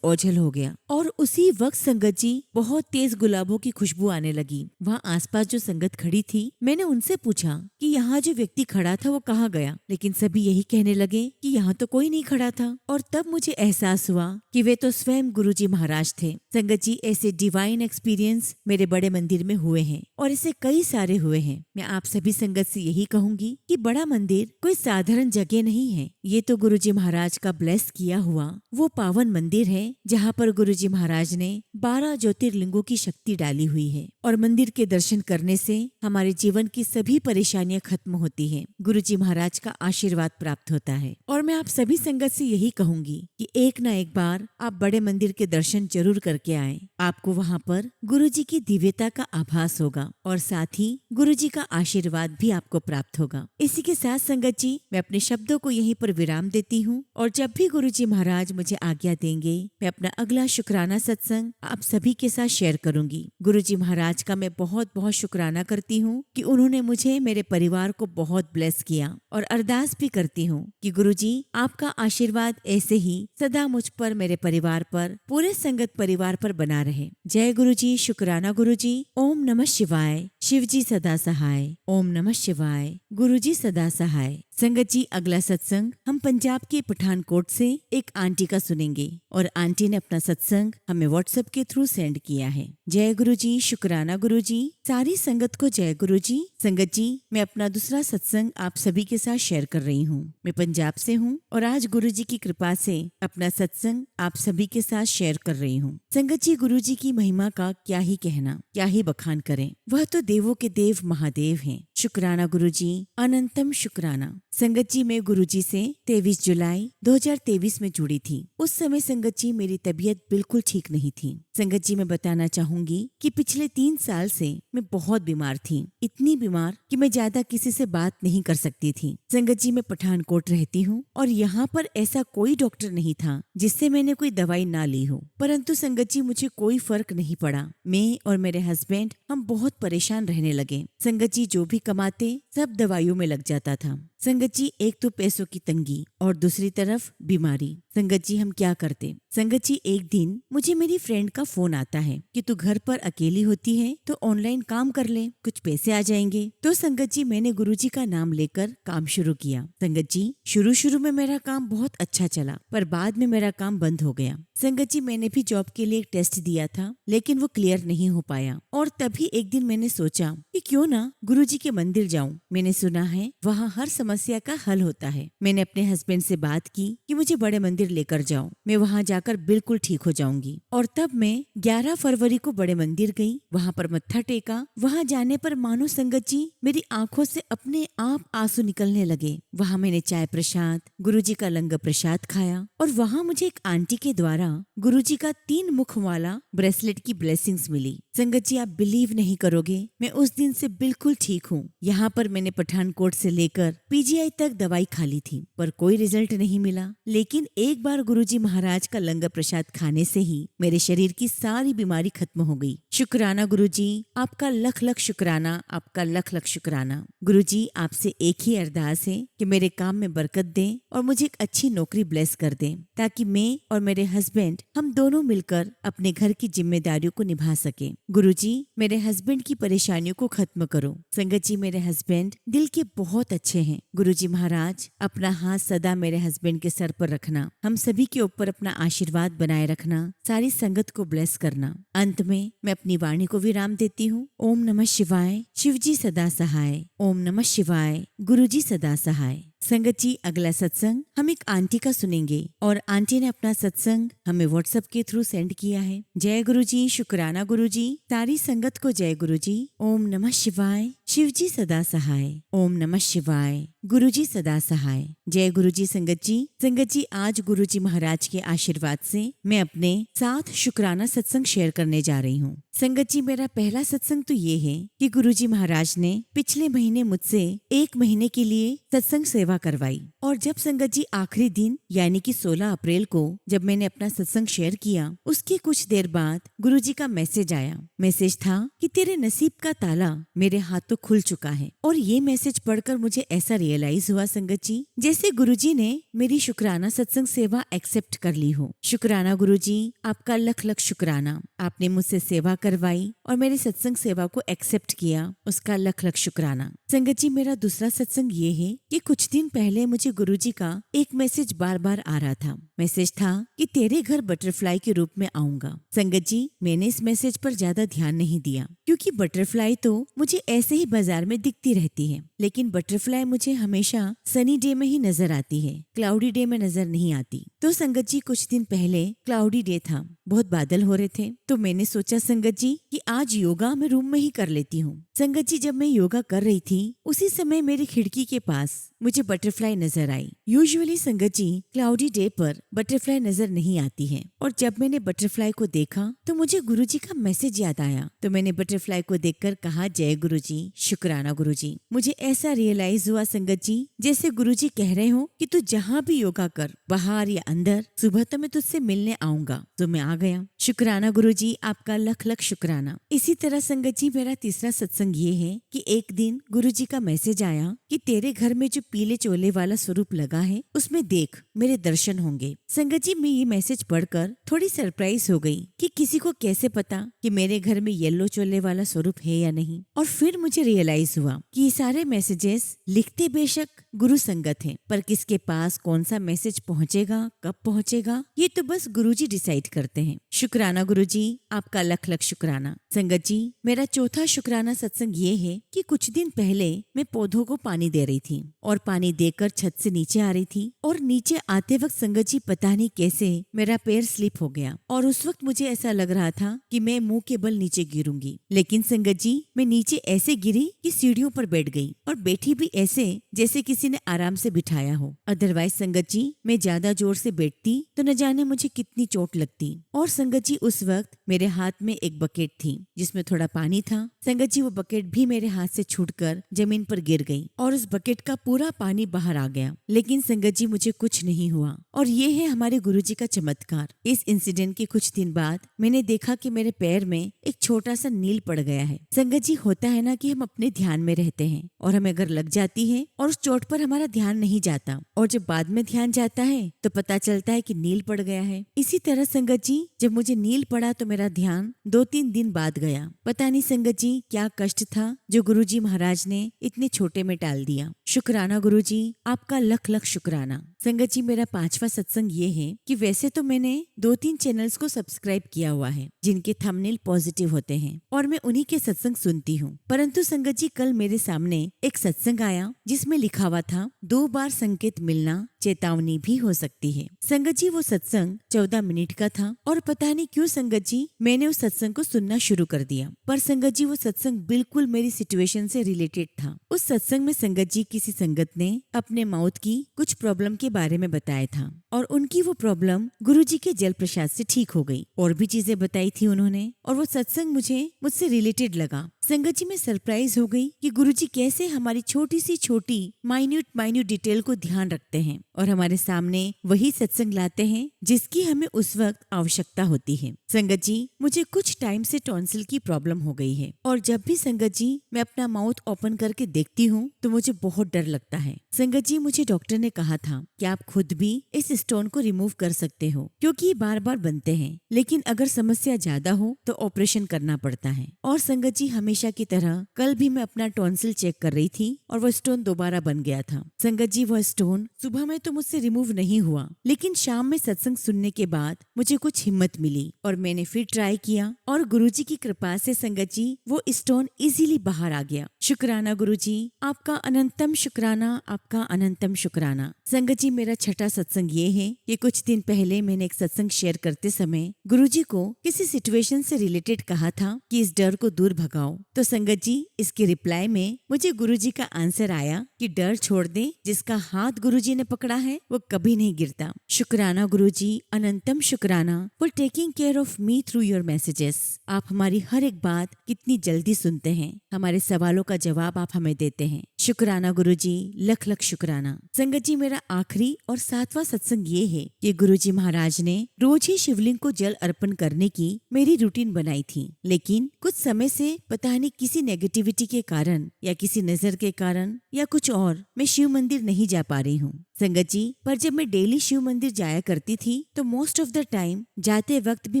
ओझल हो गया। और उसी वक्त संगत जी बहुत तेज गुलाबों की खुशबू आने लगी। वहाँ आसपास जो संगत खड़ी थी मैंने उनसे पूछा कि यहाँ जो व्यक्ति खड़ा था वो कहाँ गया, लेकिन सभी यही कहने लगे कि यहाँ तो कोई नहीं खड़ा था। और तब मुझे एहसास हुआ कि वे तो स्वयं गुरुजी महाराज थे। संगत जी ऐसे डिवाइन एक्सपीरियंस मेरे बड़े मंदिर में हुए हैं और ऐसे कई सारे हुए हैं। मैं आप सभी संगत से यही कहूंगी कि बड़ा मंदिर कोई साधारण जगह नहीं है, ये तो गुरुजी महाराज का ब्लेस किया हुआ वो पावन मंदिर है जहाँ पर गुरुजी महाराज ने 12 ज्योतिर्लिंगों की शक्ति डाली हुई है। और मंदिर के दर्शन करने से हमारे जीवन की सभी परेशानियां खत्म होती हैं, गुरुजी महाराज का आशीर्वाद प्राप्त होता है। और मैं आप सभी संगत से यही कहूंगी कि एक न एक बार आप बड़े मंदिर के दर्शन जरूर करके आएं। आपको वहाँ पर गुरुजी की दिव्यता का आभास होगा और साथ ही गुरुजी का आशीर्वाद भी आपको प्राप्त होगा। इसी के साथ संगत जी मैं अपने शब्दों को यहीं पर विराम देती हूँ और जब भी गुरुजी महाराज मुझे आज्ञा देंगे मैं अपना अगला शुक्राना सत्संग आप सभी के साथ शेयर करूंगी। गुरुजी महाराज का मैं बहुत बहुत शुक्राना करती हूँ कि उन्होंने मुझे मेरे परिवार को बहुत ब्लेस किया और अरदास भी करती हूँ कि गुरुजी आपका आशीर्वाद ऐसे ही सदा मुझ पर, मेरे परिवार पर, पूरे संगत परिवार पर बना रहे। जय गुरुजी, शुक्राना गुरुजी। ओम नमः शिवाय। शिवजी सदा सहाय। ओम नमः शिवाय। गुरुजी सदा सहाय। संगत जी अगला सत्संग हम पंजाब के पठानकोट से एक आंटी का सुनेंगे और आंटी ने अपना सत्संग हमें व्हाट्सएप के थ्रू सेंड किया है। जय गुरुजी, शुक्राना गुरुजी। सारी संगत को जय गुरुजी। संगत जी मैं अपना दूसरा सत्संग आप सभी के साथ शेयर कर रही हूँ। मैं पंजाब से हूँ और आज गुरुजी की कृपा से अपना सत्संग आप सभी के साथ शेयर कर रही हूँ। संगत जी गुरुजी की महिमा का क्या ही कहना, क्या ही बखान करें, वह तो देवों के देव महादेव हैं। शुक्राना गुरुजी, अनंतम शुक्राना। संगत जी मैं गुरुजी से 23 जुलाई 2023 में जुड़ी थी। उस समय संगत जी मेरी तबीयत बिल्कुल ठीक नहीं थी। संगत जी मैं बताना चाहूंगी कि पिछले 3 साल से मैं बहुत बीमार थी, इतनी बीमार कि मैं ज्यादा किसी से बात नहीं कर सकती थी। संगत जी मैं पठानकोट रहती हूँ और यहाँ पर ऐसा कोई डॉक्टर नहीं था जिससे मैंने कोई दवाई ना ली हो, परंतु संगत जी मुझे कोई फर्क नहीं पड़ा। मैं और मेरे हस्बैंड हम बहुत परेशान रहने लगे। संगत जी जो भी कमाते सब दवाइयों में लग जाता था। संगत जी एक तो पैसों की तंगी और दूसरी तरफ बीमारी। संगत जी हम क्या करते। संगत जी एक दिन मुझे मेरी फ्रेंड का फोन आता है कि तू घर पर अकेली होती है तो ऑनलाइन काम कर ले, कुछ पैसे आ जाएंगे। तो संगत जी मैंने गुरुजी का नाम लेकर काम शुरू किया। संगत जी शुरू में मेरा काम बहुत अच्छा चला पर बाद में मेरा काम बंद हो गया। संगत जी मैंने भी जॉब के लिए एक टेस्ट दिया था लेकिन वो क्लियर नहीं हो पाया और तभी एक दिन मैंने सोचा कि क्यों ना गुरुजी के मंदिर जाऊं। मैंने सुना है वहाँ हर समस्या का हल होता है। मैंने अपने हस्बैंड से बात की कि मुझे बड़े मंदिर लेकर जाओ, मैं वहाँ जाकर बिल्कुल ठीक हो जाऊंगी। और तब मैं 11 फरवरी को बड़े मंदिर गई, वहाँ पर मत्था टेका। वहाँ जाने पर मानो संगत जी मेरी आंखों से अपने आप आंसू निकलने लगे। वहाँ मैंने चाय प्रसाद, गुरुजी का लंगर प्रसाद खाया और वहाँ मुझे एक आंटी के द्वारा गुरुजी का 3 मुख वाला ब्रेसलेट की ब्लेसिंग्स मिली। संगत जी आप बिलीव नहीं करोगे, मैं उस दिन से बिल्कुल ठीक हूँ। यहाँ पर मैंने पठानकोट से लेकर पीजीआई तक दवाई खा ली थी पर कोई रिजल्ट नहीं मिला। लेकिन एक बार गुरुजी महाराज का लंगर प्रसाद खाने से ही मेरे शरीर की सारी बीमारी खत्म हो गई। शुक्राना गुरुजी, आपका लख लख शुक्राना, आपका लख लख शुक्राना। गुरुजी आपसे एक ही अरदास है कि मेरे काम में बरकत दें और मुझे एक अच्छी नौकरी ब्लेस कर दें, ताकि मैं और मेरे हस्बैंड हम दोनों मिलकर अपने घर की जिम्मेदारियों को निभा सके। गुरुजी मेरे हस्बैंड की परेशानियों को खत्म करो। संगत जी मेरे हस्बैंड दिल के बहुत अच्छे हैं। गुरुजी महाराज अपना हाथ सदा मेरे हस्बैंड के सर पर रखना, हम सभी के ऊपर अपना आशीर्वाद बनाए रखना, सारी संगत को ब्लेस करना। अंत में मैं अपनी वाणी को विराम देती हूँ। ओम नमः शिवाय, शिवजी सदा सहाय। ओम नमः शिवाय, गुरुजी सदा सहाय। संगत जी अगला सत्संग हम एक आंटी का सुनेंगे और आंटी ने अपना सत्संग हमें व्हाट्सएप के थ्रू सेंड किया है। जय गुरुजी, शुक्राना गुरुजी, सारी संगत को जय गुरुजी। ओम नमः शिवाय, शिवजी सदा सहाय। ओम नमः शिवाय, गुरुजी सदा सहाय। जय गुरुजी। संगत जी आज गुरुजी महाराज के आशीर्वाद से मैं अपने साथ शुक्राना सत्संग शेयर करने जा रही हूँ। संगत जी मेरा पहला सत्संग तो ये है कि गुरुजी महाराज ने पिछले महीने मुझसे 1 महीने के लिए सत्संग सेवा करवाई और जब संगत जी आखिरी दिन यानी कि 16 अप्रैल को जब मैंने अपना सत्संग शेयर किया, उसके कुछ देर बाद गुरुजी का मैसेज आया। मैसेज था कि तेरे नसीब का ताला मेरे हाथों खुल चुका है। और ये मैसेज पढ़कर मुझे ऐसा रियलाइज हुआ संगत जी जैसे गुरुजी ने मेरी शुक्राना सत्संग सेवा एक्सेप्ट कर ली हो। शुक्राना गुरुजी, आपका लख लख शुक्राना। आपने मुझसे सेवा करवाई और मेरे सत्संग सेवा को एक्सेप्ट किया, उसका लख लख शुक्राना। संगत जी मेरा दूसरा सत्संग ये है कि कुछ दिन पहले मुझे गुरुजी का एक मैसेज बार बार आ रहा था। मैसेज था कि तेरे घर बटरफ्लाई के रूप में आऊंगा। संगत जी मैंने इस मैसेज पर ज्यादा ध्यान नहीं दिया क्योंकि बटरफ्लाई तो मुझे ऐसे ही बाजार में दिखती रहती है, लेकिन बटरफ्लाई मुझे हमेशा सनी डे में ही नजर आती है, क्लाउडी डे में नजर नहीं आती। तो संगत जी कुछ दिन पहले क्लाउडी डे था, बहुत बादल हो रहे थे, तो मैंने सोचा संगत जी कि आज योगा मैं रूम में ही कर लेती हूँ। संगत जी जब मैं योगा कर रही थी उसी समय मेरी खिड़की के पास मुझे बटरफ्लाई नजर आई। यूजुअली संगत जी क्लाउडी डे पर बटरफ्लाई नजर नहीं आती है और जब मैंने बटरफ्लाई को देखा तो मुझे गुरुजी का मैसेज याद आया। तो मैंने बटरफ्लाई को देखकर कहा जय गुरुजी, शुक्राना गुरुजी। मुझे ऐसा रियलाइज हुआ संगत जी जैसे गुरुजी कह रहे हो कि तू जहाँ भी योगा कर, बाहर या अंदर, सुबह तो मैं तुझसे मिलने आऊंगा। तो मैं आ गया। शुक्राना गुरुजी, आपका लख लख शुक्राना। इसी तरह संगत जी मेरा तीसरा सत्संग ये है कि एक दिन गुरुजी का मैसेज आया कि तेरे घर में जो पीले चोले वाला स्वरूप लगा है उसमें देख मेरे दर्शन होंगे। संगत जी मैं ये मैसेज पढ़कर थोड़ी सरप्राइज हो गई कि किसी को कैसे पता कि मेरे घर में येलो चोले वाला स्वरूप है या नहीं। और फिर मुझे रियलाइज हुआ कि ये सारे मैसेजेस लिखते बेशक गुरु संगत हैं, पर किसके पास कौन सा मैसेज पहुँचेगा, कब पहुँचेगा, ये तो बस गुरुजी डिसाइड करते हैं। शुक्राना गुरुजी, आपका लख लख शुक्राना। संगत जी मेरा चौथा शुक्राना सत्संग ये है कि कुछ दिन पहले मैं पौधों को पानी दे रही थी और पानी देकर छत से नीचे आ रही थी और नीचे आते वक्त संगत जी पता नहीं कैसे मेरा पैर स्लिप हो गया और उस वक्त मुझे ऐसा लग रहा था कि मैं मुंह के बल नीचे गिरूंगी। लेकिन संगत जी मैं नीचे ऐसे गिरी कि सीढ़ियों पर बैठ गई और बैठी भी ऐसे जैसे किसी ने आराम से बिठाया हो। अदरवाइज संगत जी मैं ज्यादा जोर से बैठती तो न जाने मुझे कितनी चोट लगती। और संगत जी उस वक्त मेरे हाथ में एक बकेट थी जिसमें थोड़ा पानी था। संगत जी वो बकेट भी मेरे हाथ से छूटकर जमीन पर गिर गई और उस बकेट का पूरा पानी बाहर आ गया। लेकिन संगत जी मुझे कुछ नहीं हुआ और ये है हमारे गुरुजी का चमत्कार। इस इंसिडेंट के कुछ दिन बाद मैंने देखा कि मेरे पैर में एक छोटा सा नील पड़ गया है। संगत जी होता है ना कि हम अपने ध्यान में रहते हैं और हमें अगर लग जाती है और उस चोट पर हमारा ध्यान नहीं जाता और जब बाद में ध्यान जाता है तो पता चलता है कि नील पड़ गया है। इसी तरह संगत जी जब मुझे नील पड़ा तो मेरा ध्यान 2-3 दिन बाद गया। पता नहीं संगत जी क्या कष्ट था जो गुरुजी महाराज ने इतने छोटे में टाल दिया। शुक्राना गुरुजी, आपका लख लख शुक्राना। संगत जी, मेरा 5वां सत्संग ये है कि वैसे तो मैंने 2-3 चैनल्स को सब्सक्राइब किया हुआ है जिनके थंबनेल पॉजिटिव होते हैं और मैं उन्हीं के सत्संग सुनती हूँ। परंतु संगत जी, कल मेरे सामने एक सत्संग आया जिसमें लिखा हुआ था 2 बार संकेत मिलना चेतावनी भी हो सकती है। संगत जी, वो सत्संग 14 मिनट का था और पता नहीं क्यों संगत जी मैंने उस सत्संग को सुनना शुरू कर दिया। पर संगत जी, वो सत्संग बिल्कुल मेरी सिचुएशन से रिलेटेड था। उस सत्संग में संगत जी किसी संगत ने अपने माउथ की कुछ प्रॉब्लम के बारे में बताया था और उनकी वो प्रॉब्लम गुरुजी के जल प्रसाद से ठीक हो गई। और भी चीजें बताई थी उन्होंने और वो सत्संग मुझसे रिलेटेड लगा। संगत जी, मैं सरप्राइज हो गई कि गुरुजी कैसे हमारी छोटी सी छोटी माइन्यूट डिटेल को ध्यान रखते हैं और हमारे सामने वही सत्संग लाते हैं जिसकी हमें उस वक्त आवश्यकता होती है। संगत जी, मुझे कुछ टाइम से टॉन्सिल की प्रॉब्लम हो गई है और जब भी संगत जी मैं अपना माउथ ओपन करके देखती हूँ तो मुझे बहुत डर लगता है। संगत जी, मुझे डॉक्टर ने कहा था कि आप खुद भी इस स्टोन को रिमूव कर सकते हो क्योंकि ये बार बार बनते हैं, लेकिन अगर समस्या ज्यादा हो तो ऑपरेशन करना पड़ता है। और संगत जी, हमेशा की तरह कल भी मैं अपना टॉन्सिल चेक कर रही थी और वो स्टोन दोबारा बन गया था। संगत जी, वो स्टोन सुबह में तो मुझसे रिमूव नहीं हुआ, लेकिन शाम में सत्संग सुनने के बाद मुझे कुछ हिम्मत मिली और मैंने फिर ट्राई किया और गुरुजी की कृपा से संगत जी वो स्टोन इजीली बाहर आ गया। शुक्राना गुरुजी, आपका अनंतम शुक्राना, आपका अनंतम शुक्राना। संगत जी, मेरा 6ठा सत्संग ये है कि कुछ दिन पहले मैंने एक सत्संग शेयर करते समय गुरुजी को किसी सिचुएशन से रिलेटेड कहा था कि इस डर को दूर भगाओ। तो संगत जी, इसके रिप्लाई में मुझे गुरुजी का आंसर आया कि डर छोड़ दे, जिसका हाथ गुरुजी ने पकड़ा है वो कभी नहीं गिरता। शुक्राना गुरुजी, अनंतम शुक्राना for taking care of me through your messages. आप हमारी हर एक बात कितनी जल्दी सुनते हैं, हमारे सवालों का जवाब आप हमें देते हैं। शुक्राना गुरुजी, लख लख शुक्राना। संगत जी, मेरा आखिरी और 7वां सत्संग ये है कि गुरुजी महाराज ने रोज ही शिवलिंग को जल अर्पण करने की मेरी रूटीन बनाई थी, लेकिन कुछ समय से पता नहीं किसी नेगेटिविटी के कारण या किसी नजर के कारण या कुछ और मैं शिव मंदिर नहीं जा पा रही हूँ। संगत जी, पर जब मैं डेली शिव मंदिर जाया करती थी तो मोस्ट ऑफ द टाइम जाते वक्त भी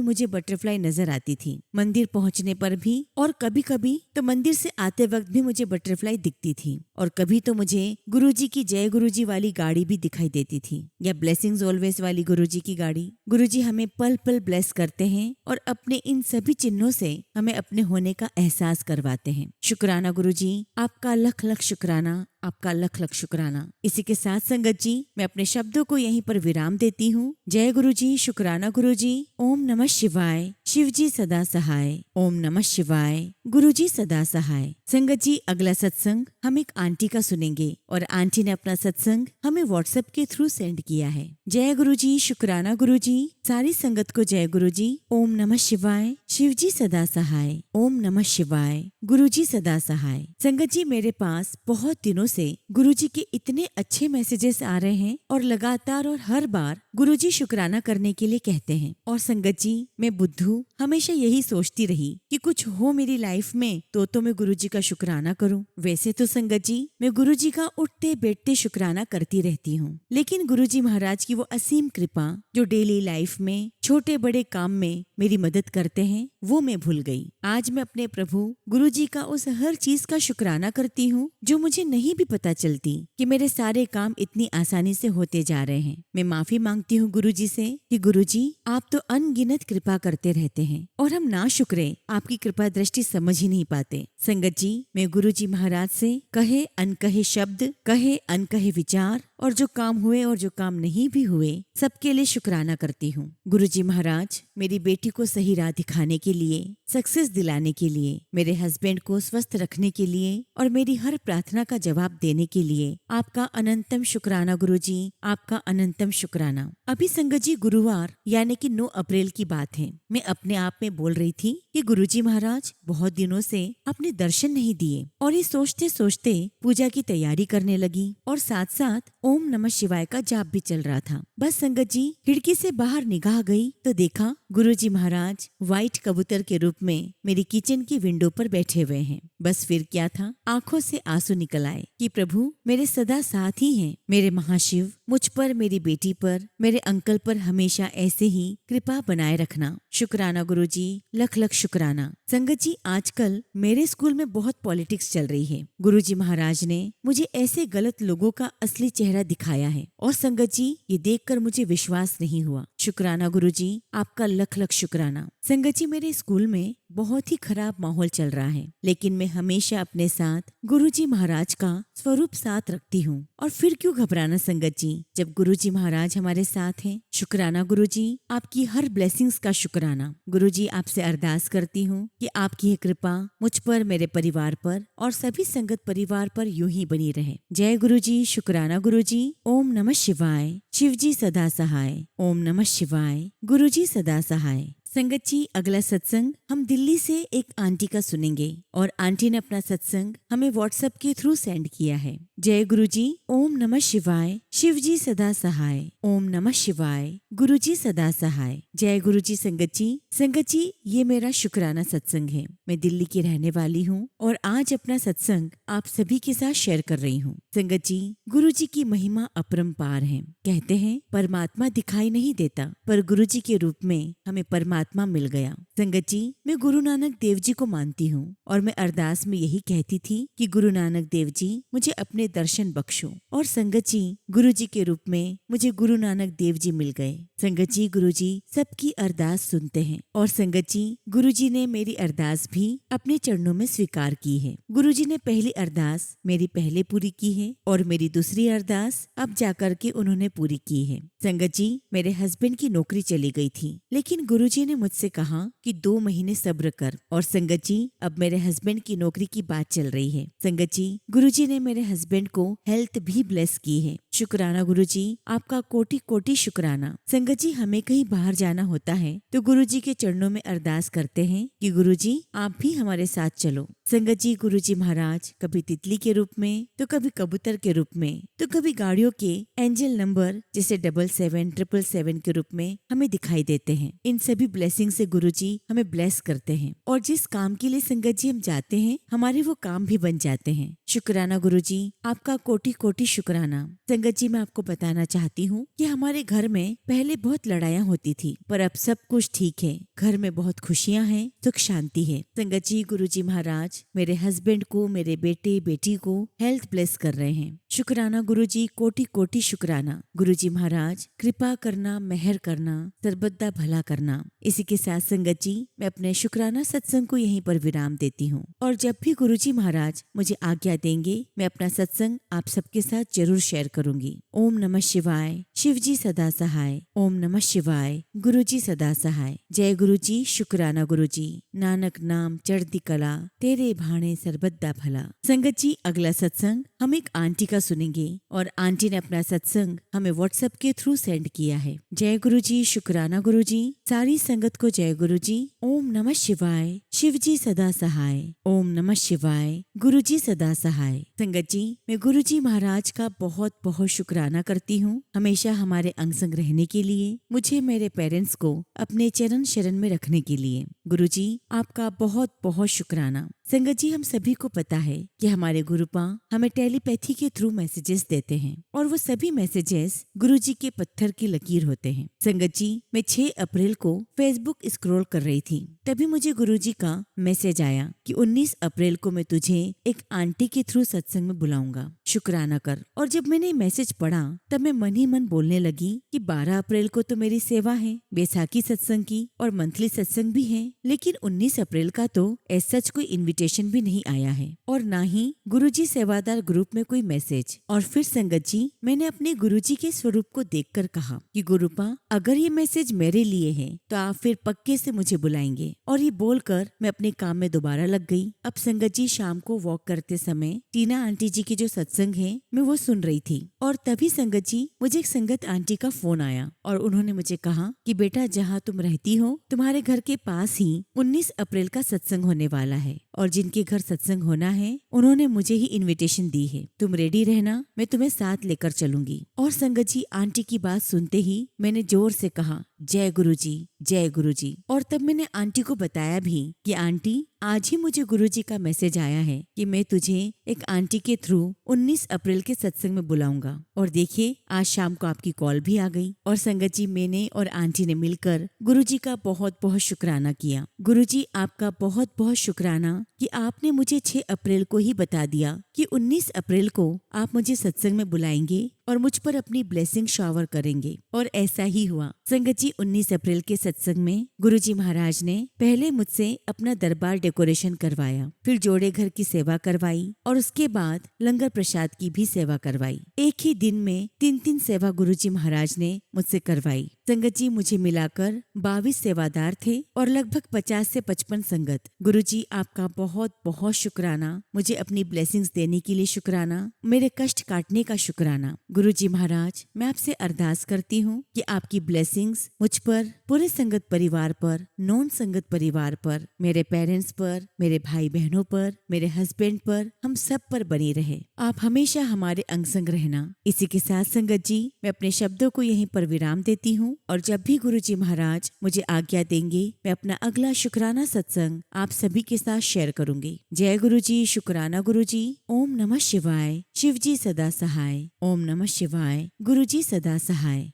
मुझे बटरफ्लाई नजर आती थी, मंदिर पहुंचने पर भी, और कभी कभी तो मंदिर से आते वक्त भी मुझे बटरफ्लाई दिखती थी, और कभी तो मुझे गुरुजी की जय गुरुजी वाली गाड़ी भी दिखाई देती थी या ब्लेसिंग्स ऑलवेज वाली गुरुजी की गाड़ी। गुरुजी हमें पल पल ब्लेस करते हैं और अपने इन सभी चिन्हों से हमें अपने होने का एहसास करवाते हैं। शुक्राना गुरुजी, आपका लख लख शुक्राना, आपका लख लख शुक्राना। इसी के साथ संगत जी मैं अपने शब्दों को यहीं पर विराम देती हूँ। जय गुरुजी, शुक्राना गुरुजी, ओम नमः शिवाय, शिवजी सदा सहाय, ओम नमः शिवाय, गुरुजी सदा सहाय। संगत जी, अगला सत्संग हम एक आंटी का सुनेंगे और आंटी ने अपना सत्संग हमें व्हाट्सएप के थ्रू सेंड किया है। जय गुरुजी, शुक्राना गुरुजी, सारी संगत को जय गुरुजी। ओम नमः शिवाय, शिवजी सदा सहाय, ओम नमः शिवाय, गुरुजी सदा सहाय। संगत जी, मेरे पास बहुत दिनों से गुरुजी के इतने अच्छे मैसेजेस आ रहे हैं और लगातार और हर बार गुरुजी शुक्राना करने के लिए कहते हैं। और संगत जी, मैं बुद्धू हमेशा यही सोचती रही कि कुछ हो मेरी लाइफ में तो मैं गुरुजी का शुक्राना करूं। वैसे तो संगत जी मैं गुरुजी का उठते बैठते शुक्राना करती रहती हूँ, लेकिन गुरुजी महाराज की वो असीम कृपा जो डेली लाइफ में छोटे बड़े काम में मेरी मदद करते हैं वो मैं भूल गई। आज मैं अपने प्रभु गुरुजी का उस हर चीज का शुक्राना करती हूँ जो मुझे नहीं भी पता चलती कि मेरे सारे काम इतनी आसानी से होते जा रहे हैं। मैं माफी मांगती हूँ गुरुजी से कि गुरुजी आप तो अनगिनत कृपा करते रहते हैं और हम ना शुक्रे आपकी कृपा दृष्टि समझ ही नहीं पाते। संगत जी, मैं गुरुजी महाराज से कहे अनकहे शब्द, कहे अनकहे विचार और जो काम हुए और जो काम नहीं भी हुए सबके लिए शुक्राना करती हूँ। गुरुजी महाराज, मेरी बेटी को सही राह दिखाने के लिए, सक्सेस दिलाने के लिए, मेरे हस्बैंड को स्वस्थ रखने के लिए और मेरी हर प्रार्थना का जवाब देने के लिए आपका अनंतम शुक्राना गुरुजी, आपका अनंतम शुक्राना। अभी संगत जी गुरुवार यानी कि 9 अप्रैल की बात है। मैं अपने आप में बोल रही थी कि गुरुजी महाराज बहुत दिनों से आपने दर्शन नहीं दिए, और ये सोचते सोचते पूजा की तैयारी करने लगी और साथ साथ ओम नमः शिवाय का जाप भी चल रहा था। बस संगत जी खिड़की से बाहर निगाह गई तो देखा गुरुजी महाराज व्हाइट कबूतर के रूप में मेरी किचन की विंडो पर बैठे हुए हैं। बस फिर क्या था, आंखों से आंसू निकल आए कि प्रभु मेरे सदा साथ ही हैं। मेरे महाशिव, मुझ पर, मेरी बेटी पर, मेरे अंकल पर हमेशा ऐसे ही कृपा बनाए रखना। शुक्राना गुरुजी, लख लख शुक्राना। संगत जी, आजकल मेरे स्कूल में बहुत पॉलिटिक्स चल रही है। गुरुजी महाराज ने मुझे ऐसे गलत लोगों का असली चेहरा दिखाया है और संगत जी, ये देखकर मुझे विश्वास नहीं हुआ। शुक्राना गुरुजी, आपका लख लख शुक्राना। संगत जी, मेरे स्कूल में बहुत ही खराब माहौल चल रहा है, लेकिन मैं हमेशा अपने साथ गुरुजी महाराज का स्वरूप साथ रखती हूँ। और फिर क्यों घबराना संगत जी, जब गुरुजी महाराज हमारे साथ हैं। शुक्राना गुरुजी, आपकी हर ब्लेसिंग्स का शुक्राना। गुरुजी, आपसे अरदास करती हूँ कि आपकी ये कृपा मुझ पर, मेरे परिवार पर और सभी संगत परिवार पर यूं ही बनी रहे। जय गुरुजी। शुक्राना गुरुजी। ओम नमः शिवाय। शिवजी सदा सहाय। ओम नमः शिवाय। गुरुजी सदा सहाय। संगत जी, अगला सत्संग हम दिल्ली से एक आंटी का सुनेंगे और आंटी ने अपना सत्संग हमें व्हाट्सएप के थ्रू सेंड किया है। जय गुरुजी। ओम नमः शिवाय। शिवजी सदा सहाय। ओम नमः शिवाय। गुरुजी सदा सहाय। जय गुरुजी। संगत जी, ये मेरा शुक्राना सत्संग है। मैं दिल्ली की रहने वाली हूँ और आज अपना सत्संग आप सभी के साथ शेयर कर रही हूँ। संगत जी, गुरुजी की महिमा अपरंपार है। कहते हैं परमात्मा दिखाई नहीं देता, पर गुरुजी के रूप में हमें परमात्मा मिल गया। संगत जी, मैं गुरु नानक देव जी को मानती हूँ और मैं अरदास में यही कहती थी कि गुरु नानक देव जी मुझे अपने दर्शन बख्शो। और संगत जी, गुरु जी के रूप में मुझे गुरु नानक देव जी मिल गए। संगत जी, गुरु जी सबकी अरदास सुनते हैं और संगत जी, गुरु जी ने मेरी अरदास भी अपने चरणों में स्वीकार की है। गुरु जी ने पहली अरदास मेरी पहले पूरी की है और मेरी दूसरी अरदास अब जाकर के उन्होंने पूरी की है। संगत जी, मेरे हस्बैंड की नौकरी चली गई थी, लेकिन गुरु जी ने मुझसे कहा कि 2 महीने सब्र कर। और संगत जी, अब मेरे हस्बैंड की नौकरी की बात चल रही है। संगत जी, गुरु जी ने मेरे हस्बैंड को हेल्थ भी ब्लेस की है। शुक्राना गुरु जी, आपका कोटि कोटि शुक्राना। संगत जी, हमें कहीं बाहर जाना होता है तो गुरु जी के चरणों में अरदास करते हैं कि गुरु जी आप भी हमारे साथ चलो। संगत जी, गुरु जी महाराज कभी तितली के रूप में, तो कभी कबूतर के रूप में, तो कभी गाड़ियों के एंजल नंबर जैसे 77 777 के रूप में हमें दिखाई देते हैं। इन सभी ब्लेसिंग से गुरु जी हमें ब्लेस करते हैं और जिस काम के लिए संगत जी हम जाते हैं, हमारे वो काम भी बन जाते हैं। शुक्राना गुरु जी, आपका कोटि कोटि शुक्राना। संगत जी, मैं आपको बताना चाहती हूँ कि हमारे घर में पहले बहुत लड़ाइयाँ होती थी, पर अब सब कुछ ठीक है। घर में बहुत खुशियाँ हैं, सुख शांति है। संगत जी, गुरु जी महाराज मेरे हस्बैंड को, मेरे बेटे बेटी को हेल्थ ब्लेस कर रहे हैं। शुक्राना गुरु जी, कोटि कोटि शुक्राना। गुरु जी महाराज कृपा करना, मेहर करना, सर्वदा भला करना। इसी के साथ संगत जी, मैं अपने शुक्राना सत्संग को यहीं पर विराम देती हूँ और जब भी गुरु जी महाराज मुझे आज्ञा देंगे, मैं अपना सत्संग आप सबके साथ जरूर शेयर करूंगी। ओम नमः शिवाय। शिवजी सदा सहाय। ओम नमः शिवाय। गुरु जी सदा सहाय। जय गुरु जी। शुक्राना गुरु जी। नानक नाम चढ़ती कला, तेरे भाणे सर्वदा भला। संगत जी, अगला सत्संग हम एक आंटी का सुनेंगे और आंटी ने अपना सत्संग हमें व्हाट्सएप के थ्रू सेंड किया है। जय गुरु जी। शुक्राना गुरु जी। सारी संगत को जय गुरु जी। ओम नमः शिवाय। शिवजी सदा सहाय। ओम नमः शिवाय। गुरु जी सदा सहाय। संगत जी, मैं गुरु जी महाराज का बहुत बहुत शुक्राना करती हूँ हमेशा हमारे अंग संग रहने के लिए, मुझे मेरे पेरेंट्स को अपने चरण शरण में रखने के लिए। गुरु जी, आपका बहुत बहुत शुक्राना। संगत जी, हम सभी को पता है कि हमारे गुरुपा हमें टेलीपैथी के थ्रू मैसेजेस देते हैं और वो सभी मैसेजेस गुरु जी के पत्थर की लकीर होते हैं। संगत जी, मैं 6 अप्रैल को फेसबुक स्क्रॉल कर रही थी, तभी मुझे गुरु जी का मैसेज आया कि 19 अप्रैल को मैं तुझे एक आंटी के थ्रू सत्संग में बुलाऊंगा, शुक्राना कर। और जब मैंने मैसेज पढ़ा तब मैं मन ही मन बोलने लगी कि 12 अप्रैल को तो मेरी सेवा है, बैसाखी सत्संग की और मंथली सत्संग भी है, लेकिन 19 अप्रैल का तो ऐसा सच कोई इनविटेशन भी नहीं आया है और ना ही गुरुजी सेवादार ग्रुप में कोई मैसेज। और फिर संगत जी, मैंने अपने गुरुजी के स्वरूप को देखकर कहा कि गुरुपा, अगर ये मैसेज मेरे लिए है तो आप फिर पक्के से मुझे बुलाएंगे। और ये बोलकर मैं अपने काम में दोबारा लग गई। अब संगत जी, शाम को वॉक करते समय टीना आंटी जी की जो सत्संग है मैं वो सुन रही थी और तभी संगत जी, मुझे एक संगत आंटी का फोन आया और उन्होंने मुझे कहा कि बेटा, जहाँ तुम रहती हो तुम्हारे घर के पास ही 19 अप्रैल का सत्संग होने वाला है और जिनके घर सत्संग होना है उन्होंने मुझे ही इनविटेशन दी है, तुम रेडी रहना, मैं तुम्हें साथ लेकर चलूंगी। और संगत जी, आंटी की बात सुनते ही मैंने जोर से कहा, जय गुरु जी, जय गुरुजी। और तब मैंने आंटी को बताया भी कि आंटी आज ही मुझे गुरुजी का मैसेज आया है कि मैं तुझे एक आंटी के थ्रू 19 अप्रैल के सत्संग में बुलाऊंगा। और देखिए आज शाम को आपकी कॉल भी आ गई। और संगत जी मैंने और आंटी ने मिलकर गुरुजी का बहुत बहुत शुक्राना किया। गुरुजी आपका बहुत बहुत शुक्राना कि आपने मुझे 6 अप्रैल को ही बता दिया कि 19 अप्रैल को आप मुझे सत्संग में बुलाएंगे और मुझ पर अपनी ब्लेसिंग शावर करेंगे। और ऐसा ही हुआ। संगत जी 19 अप्रैल के सत्संग में गुरुजी महाराज ने पहले मुझसे अपना दरबार डेकोरेशन करवाया, फिर जोड़े घर की सेवा करवाई और उसके बाद लंगर प्रसाद की भी सेवा करवाई। एक ही दिन में 3 सेवा गुरुजी महाराज ने मुझसे करवाई। संगत जी मुझे मिलाकर 22 सेवादार थे और लगभग 50 से 55 संगत। गुरुजी आपका बहुत बहुत शुक्राना, मुझे अपनी ब्लेसिंग्स देने के लिए शुक्राना, मेरे कष्ट काटने का शुक्राना। गुरुजी महाराज मैं आपसे अरदास करती हूँ कि आपकी ब्लेसिंग्स मुझ पर, पूरे संगत परिवार पर, नॉन संगत परिवार पर, मेरे पेरेंट्स पर, मेरे भाई बहनों पर, मेरे हस्बैंड पर, हम सब पर बनी रहे। आप हमेशा हमारे अंग संग रहना। इसी के साथ संगत जी मैं अपने शब्दों को यहीं पर विराम देती हूँ और जब भी गुरुजी महाराज मुझे आज्ञा देंगे मैं अपना अगला शुक्राना सत्संग आप सभी के साथ शेयर करूंगी। जय गुरुजी, शुक्राना गुरुजी। ओम नमः शिवाय। शिव जी सदा सहाय। ओम नमः शिवाय। गुरुजी सदा सहाय।